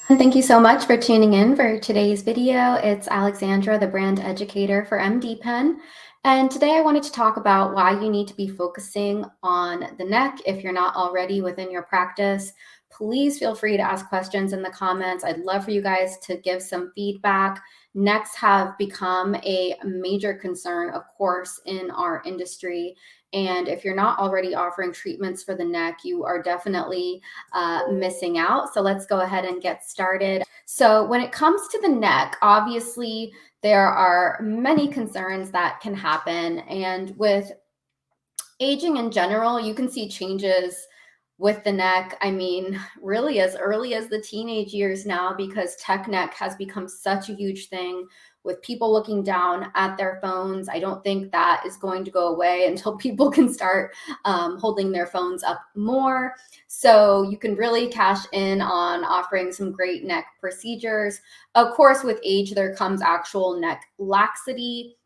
And thank you so much for tuning in for today's video. It's Alexandra, the brand educator for MDPen. And today I wanted to talk about why you need to be focusing on the neck if you're not already within your practice. Please feel free to ask questions in the comments. I'd love for you guys to give some feedback. Necks have become a major concern, of course, in our industry. And if you're not already offering treatments for the neck, you are definitely missing out. So let's go ahead and get started. So when it comes to the neck, obviously there are many concerns that can happen. And with aging in general, you can see changes with the neck. I mean, really as early as the teenage years now, because tech neck has become such a huge thing with people looking down at their phones. I don't think that is going to go away until people can start holding their phones up more. So you can really cash in on offering some great neck procedures. Of course, with age, there comes actual neck laxity.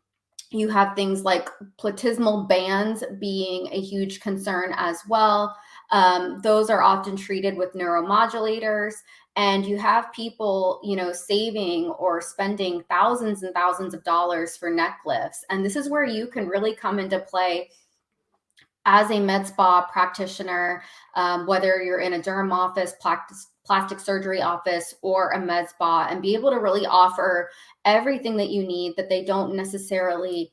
You have things like platysmal bands being a huge concern as well. Those are often treated with neuromodulators, and you have people, saving or spending thousands and thousands of dollars for neck lifts. And this is where you can really come into play as a med spa practitioner, whether you're in a derm office, plastic surgery office, or a med spa, and be able to really offer everything that you need that they don't necessarily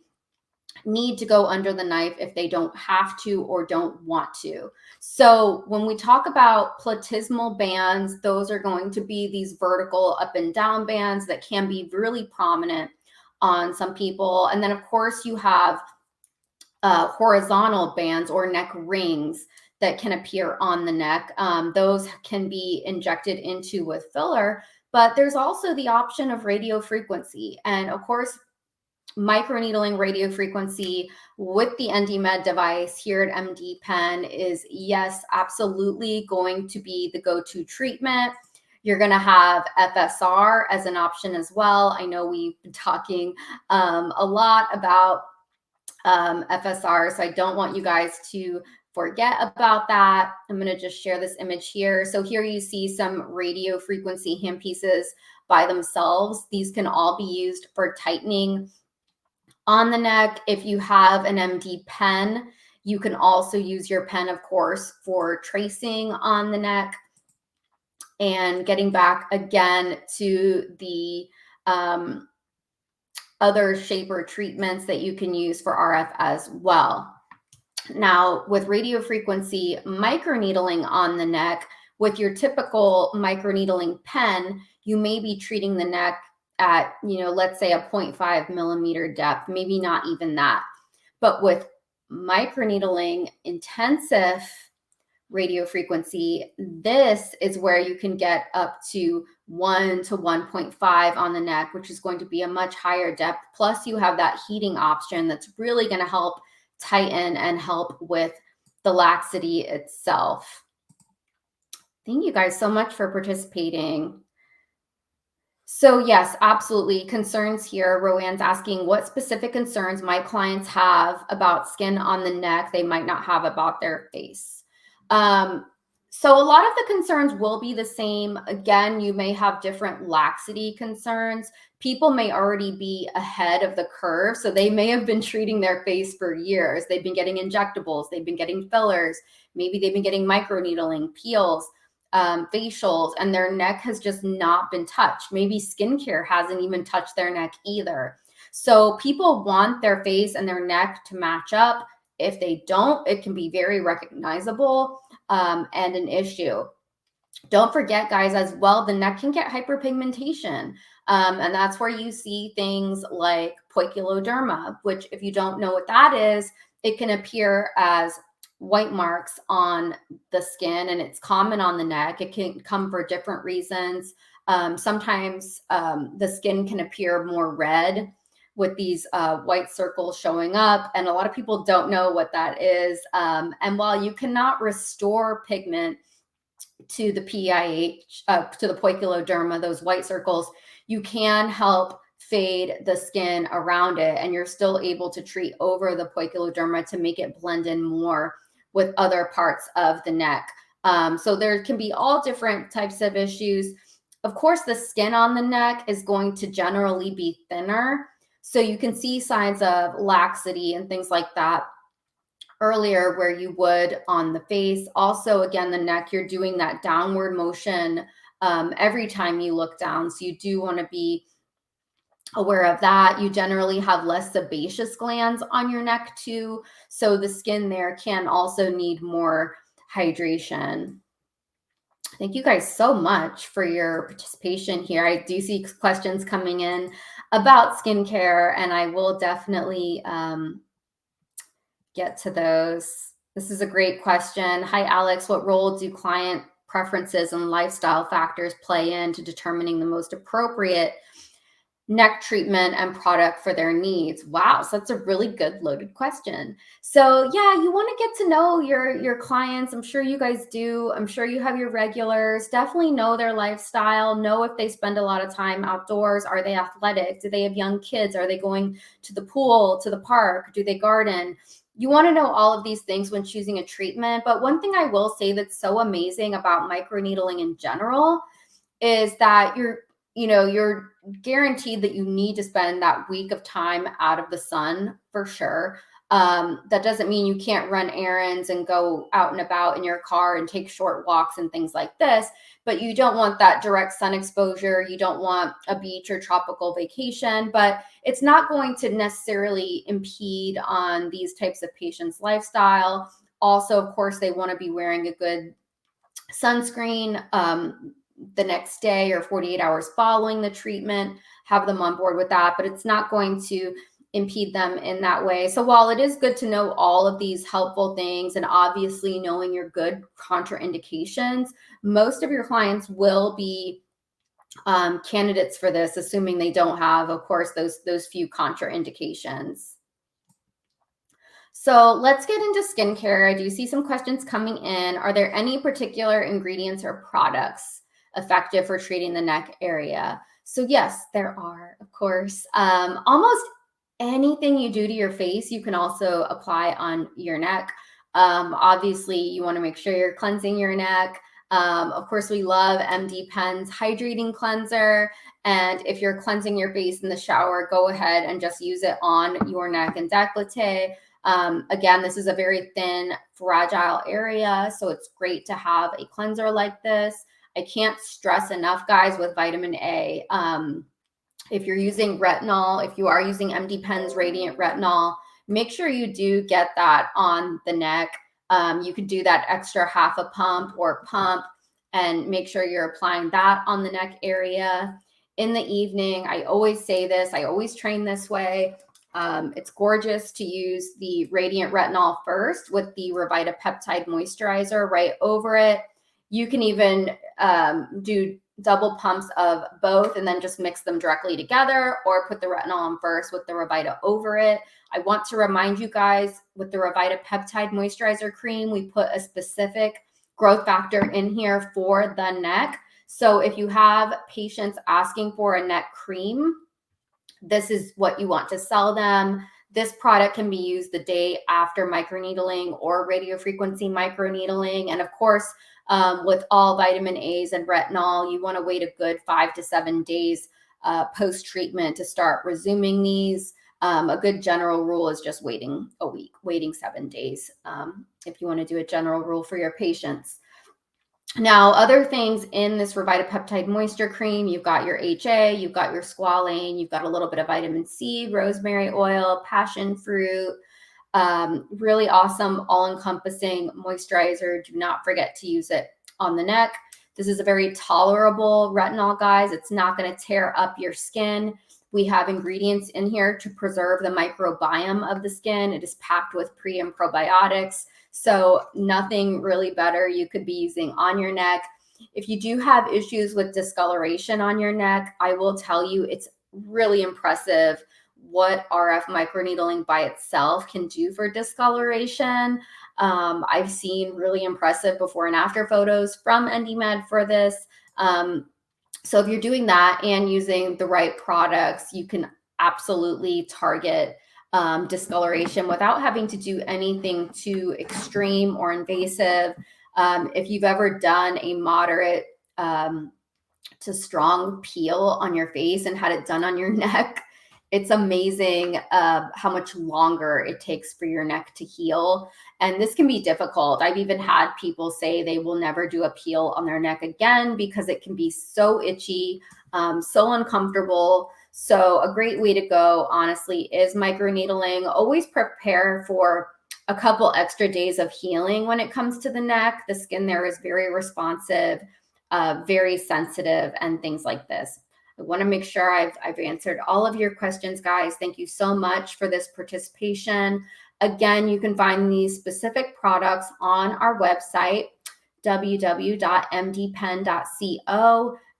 need to go under the knife if they don't have to or don't want to. So when we talk about platysmal bands, those are going to be these vertical up and down bands that can be really prominent on some people. And then of course you have horizontal bands or neck rings that can appear on the neck. Those can be injected into with filler, but there's also the option of radio frequency. And of course, microneedling radio frequency with the NDMed device here at MDPen is, yes, absolutely going to be the go-to treatment. You're going to have FSR as an option as well. I know we've been talking a lot about FSR, so I don't want you guys to forget about that. I'm going to just share this image here. So here you see some radio frequency handpieces by themselves. These can all be used for tightening on the neck. If you have an MDPen, you can also use your pen, of course, for tracing on the neck. And getting back again to the other shaper treatments that you can use for RF as well. Now, with radio frequency microneedling on the neck, with your typical microneedling pen, you may be treating the neck at, let's say a 0.5 millimeter depth, maybe not even that. But with microneedling intensive radio frequency, this is where you can get up to 1 to 1.5 on the neck, which is going to be a much higher depth. Plus you have that heating option that's really going to help tighten and help with the laxity itself. Thank you guys so much for participating. So yes, absolutely. Concerns here. Roanne's asking what specific concerns my clients have about skin on the neck they might not have about their face. So a lot of the concerns will be the same. Again, you may have different laxity concerns. People may already be ahead of the curve. So they may have been treating their face for years. They've been getting injectables. They've been getting fillers. Maybe they've been getting microneedling, peels, facials, and their neck has just not been touched. Maybe skincare hasn't even touched their neck either. So people want their face and their neck to match up. If they don't, it can be very recognizable and an issue. Don't forget, guys, as well, the neck can get hyperpigmentation. And that's where you see things like poikiloderma, which if you don't know what that is, it can appear as white marks on the skin, and it's common on the neck. It can come for different reasons. Sometimes the skin can appear more red with these white circles showing up, and a lot of people don't know what that is. And while you cannot restore pigment to the PIH, to the poikiloderma, those white circles, you can help fade the skin around it, and you're still able to treat over the poikiloderma to make it blend in more with other parts of the neck. So there can be all different types of issues. Of course, the skin on the neck is going to generally be thinner. So you can see signs of laxity and things like that earlier where you would on the face. Also, again, the neck, you're doing that downward motion every time you look down. So you do want to be aware of that. You generally have less sebaceous glands on your neck too. So the skin there can also need more hydration. Thank you guys so much for your participation here. I do see questions coming in about skincare, and I will definitely get to those. This is a great question. Hi, Alex. What role do client preferences and lifestyle factors play into determining the most appropriate neck treatment and product for their needs? Wow, so that's a really good loaded question. So yeah, you want to get to know your clients. I'm sure you guys do. I'm sure you have your regulars. Definitely know their lifestyle. Know if they spend a lot of time outdoors. Are they athletic? Do they have young kids? Are they going to the pool, to the park? Do they garden? You want to know all of these things when choosing a treatment. But one thing I will say that's so amazing about microneedling in general is that you're guaranteed that you need to spend that week of time out of the sun for sure. That doesn't mean you can't run errands and go out and about in your car and take short walks and things like this, but you don't want that direct sun exposure. You don't want a beach or tropical vacation, but it's not going to necessarily impede on these types of patients' lifestyle. Also, of course, they want to be wearing a good sunscreen the next day or 48 hours following the treatment, have them on board with that, but it's not going to impede them in that way. So while it is good to know all of these helpful things and obviously knowing your good contraindications, most of your clients will be candidates for this, assuming they don't have, of course, those few contraindications. So let's get into skincare. I do see some questions coming in. Are there any particular ingredients or products effective for treating the neck area? So yes, there are, of course. Almost anything you do to your face, you can also apply on your neck. Obviously, you want to make sure you're cleansing your neck. Of course, we love MDPen's hydrating cleanser. And if you're cleansing your face in the shower, go ahead and just use it on your neck and décolleté. Again, this is a very thin, fragile area, so it's great to have a cleanser like this. I can't stress enough, guys, with vitamin A. If you're using retinol, if you are using MDPen's Radiant Retinol, make sure you do get that on the neck. You could do that extra half a pump or pump and make sure you're applying that on the neck area. In the evening, I always say this, I always train this way. It's gorgeous to use the Radiant Retinol first with the Revita Peptide Moisturizer right over it. You can even do double pumps of both and then just mix them directly together, or put the retinol on first with the Revita over it. I want to remind you guys, with the Revita Peptide Moisturizer Cream, we put a specific growth factor in here for the neck. So if you have patients asking for a neck cream, this is what you want to sell them. This product can be used the day after microneedling or radiofrequency microneedling. And of course, with all vitamin A's and retinol, you want to wait a good 5 to 7 days post-treatment to start resuming these. A good general rule is just waiting a week, waiting 7 days if you want to do a general rule for your patients. Now, other things in this Revita Peptide Moisture Cream, you've got your HA, you've got your squalane, you've got a little bit of vitamin C, rosemary oil, passion fruit. Really awesome, all-encompassing moisturizer. Do not forget to use it on the neck. This is a very tolerable retinol, guys. It's not going to tear up your skin. We have ingredients in here to preserve the microbiome of the skin. It is packed with pre and probiotics. So nothing really better you could be using on your neck. If you do have issues with discoloration on your neck, I will tell you it's really impressive what RF microneedling by itself can do for discoloration. I've seen really impressive before and after photos from EndyMed for this. So if you're doing that and using the right products, you can absolutely target discoloration without having to do anything too extreme or invasive. If you've ever done a moderate to strong peel on your face and had it done on your neck, it's amazing how much longer it takes for your neck to heal. And this can be difficult. I've even had people say they will never do a peel on their neck again because it can be so itchy, so uncomfortable. So a great way to go, honestly, is microneedling. Always prepare for a couple extra days of healing when it comes to the neck. The skin there is very responsive, very sensitive, and things like this. I want to make sure I've answered all of your questions, guys. Thank you so much for this participation. Again, you can find these specific products on our website, www.mdpen.co.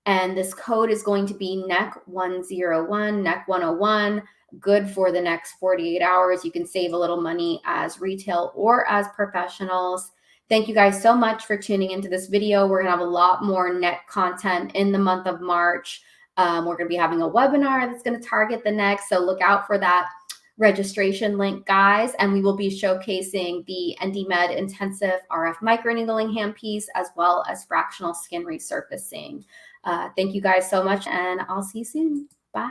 And this code is going to be NECK101, NECK101, good for the next 48 hours. You can save a little money as retail or as professionals. Thank you guys so much for tuning into this video. We're gonna have a lot more neck content in the month of March. We're gonna be having a webinar that's gonna target the neck, so look out for that registration link, guys. And we will be showcasing the NDMed Intensive RF Microneedling handpiece as well as fractional skin resurfacing. Thank you guys so much, and I'll see you soon. Bye.